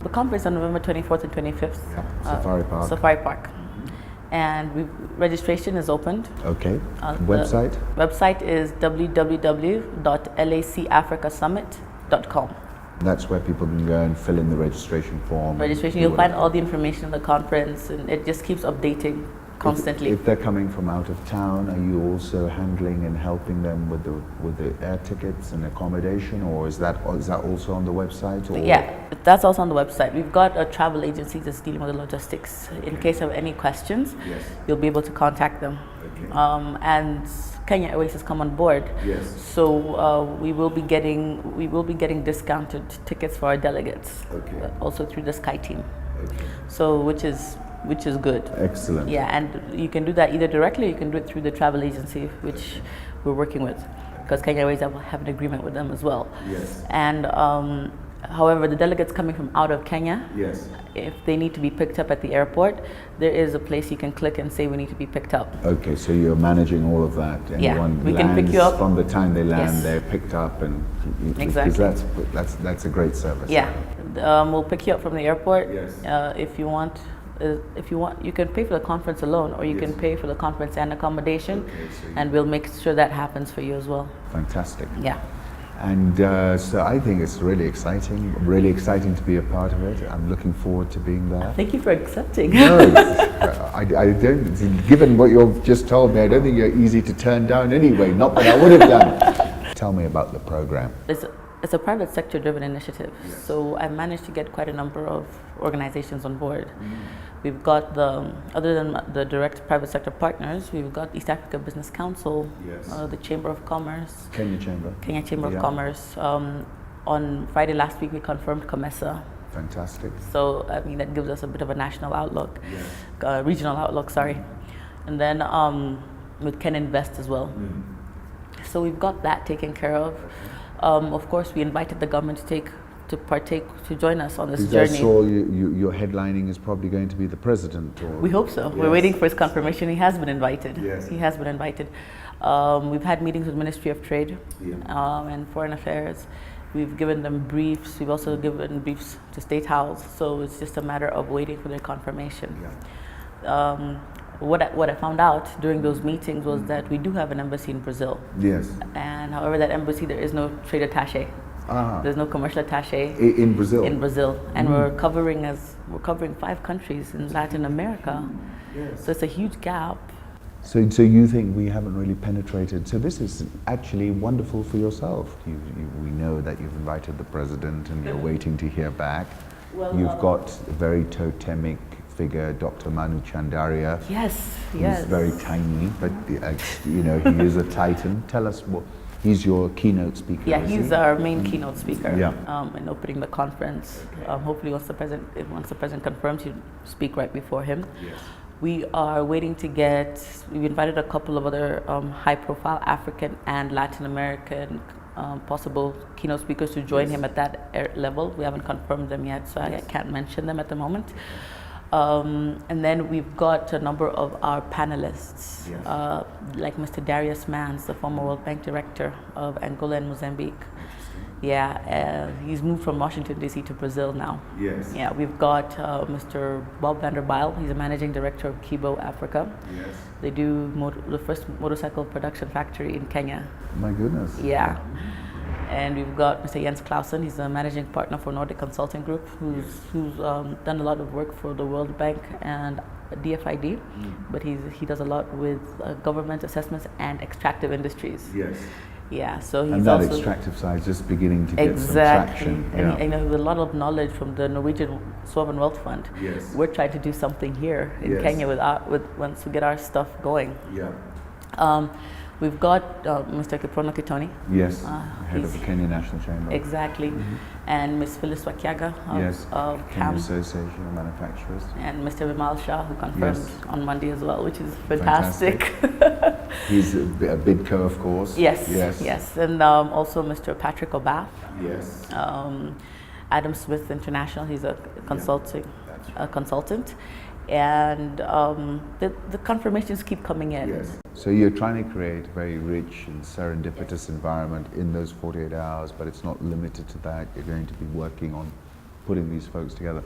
The conference on November 24th and 25th. Yeah. Safari Park. Safari Park. And registration is opened. Okay. Website? The website is www.lacafricasummit.com. That's where people can go and fill in the registration form. You'll find all the information on the conference, and it just keeps updating constantly. If they're coming from out of town, are you also handling and helping them with the air tickets and accommodation, or is that also on the website? Or? Yeah, that's also on the website. We've got a travel agency that's dealing with the logistics. Okay. In case of any questions, yes, you'll be able to contact them. Okay. And Kenya Airways has come on board. Yes. So we will be getting discounted tickets for our delegates. Okay. Also through the Sky team. Okay. So which is good. Excellent. Yeah, and you can do that either directly or you can do it through the travel agency, which we're working with, because Kenya Airways have an agreement with them as well. Yes. And however, the delegates coming from out of Kenya, yes, if they need to be picked up at the airport, there is a place you can click and say we need to be picked up. Okay, so you're managing all of that. Anyone we can pick you up from the time they land. Yes. They're picked up, and exactly, because that's a great service. Yeah, we'll pick you up from the airport. Yes. If you want, you can pay for the conference alone, or you yes, can pay for the conference and accommodation, okay, so and we'll make sure that happens for you as well. Fantastic. Yeah. And so I think it's really exciting to be a part of it. I'm looking forward to being there. Thank you for accepting. No, I don't, given what you've just told me, I don't think you're easy to turn down anyway, not that I would have done. Tell me about the program. It's a private sector driven initiative. Yes. So I managed to get quite a number of organizations on board. We've got other than the direct private sector partners, we've got East Africa Business Council, yes, the Chamber of Commerce, Kenya Chamber of Commerce. On Friday last week we confirmed COMESA. Fantastic. So I mean that gives us a bit of a national outlook, yes, regional outlook, sorry. And then with Ken Invest as well. So we've got that taken care of. Of course, we invited the government to join us on this journey. I saw your headlining is probably going to be the president. Or we hope so. Yes. We're waiting for his confirmation. He has been invited. Yes. He has been invited. We've had meetings with Ministry of Trade, yeah, and Foreign Affairs. We've given them briefs. We've also given briefs to State House. So it's just a matter of waiting for their confirmation. Yeah. What I found out during those meetings was that we do have an embassy in Brazil. Yes. And however, that embassy, there is no trade attaché. There's no commercial attaché in Brazil. And we're covering 5 countries in Latin America. Yes. So it's a huge gap. So you think we haven't really penetrated? So this is actually wonderful for yourself. We know that you've invited the president, and you're waiting to hear back. Well, you've got a very totemic figure, Dr. Manu Chandaria. Yes, yes. He's very tiny, but he is a titan. Tell us what. He's your keynote speaker. Yeah, he's our main keynote speaker. Yeah. In opening the conference. Hopefully, once the president confirms, you speak right before him. Yes. We are waiting to we've invited a couple of other high-profile African and Latin American possible keynote speakers to join him at that level. We haven't confirmed them yet, so I can't mention them at the moment. And then we've got a number of our panelists, yes, like Mr. Darius Mans, the former World Bank director of Angola and Mozambique. Yeah, he's moved from Washington, D.C. to Brazil now. Yes. Yeah, we've got Mr. Bob Vanderbijl. He's a managing director of Kibo Africa. Yes. They do the first motorcycle production factory in Kenya. My goodness. Yeah. And we've got Mr. Jens Clausen. He's a managing partner for Nordic Consulting Group, who's done a lot of work for the World Bank and DFID, but he does a lot with government assessments and extractive industries. Yes. Yeah, so he's and that also extractive side is just beginning to get some traction. And he has a lot of knowledge from the Norwegian Sovereign Wealth Fund. Yes. We're trying to do something here in Kenya with once we get our stuff going. Yeah. We've got Mr. Kiprono Kitoni. Yes, head of the Kenya National Chamber. Exactly. And Ms. Phyllis Wakiaga of Kenya Association of Manufacturers. And Mr. Vimal Shah, who confirmed on Monday as well, which is fantastic. He's a BIDCO, of course. Yes. And also Mr. Patrick Obath. Yes. Adam Smith International, he's a consultant. And the confirmations keep coming in. Yes. So you're trying to create a very rich and serendipitous environment in those 48 hours, but it's not limited to that. You're going to be working on putting these folks together.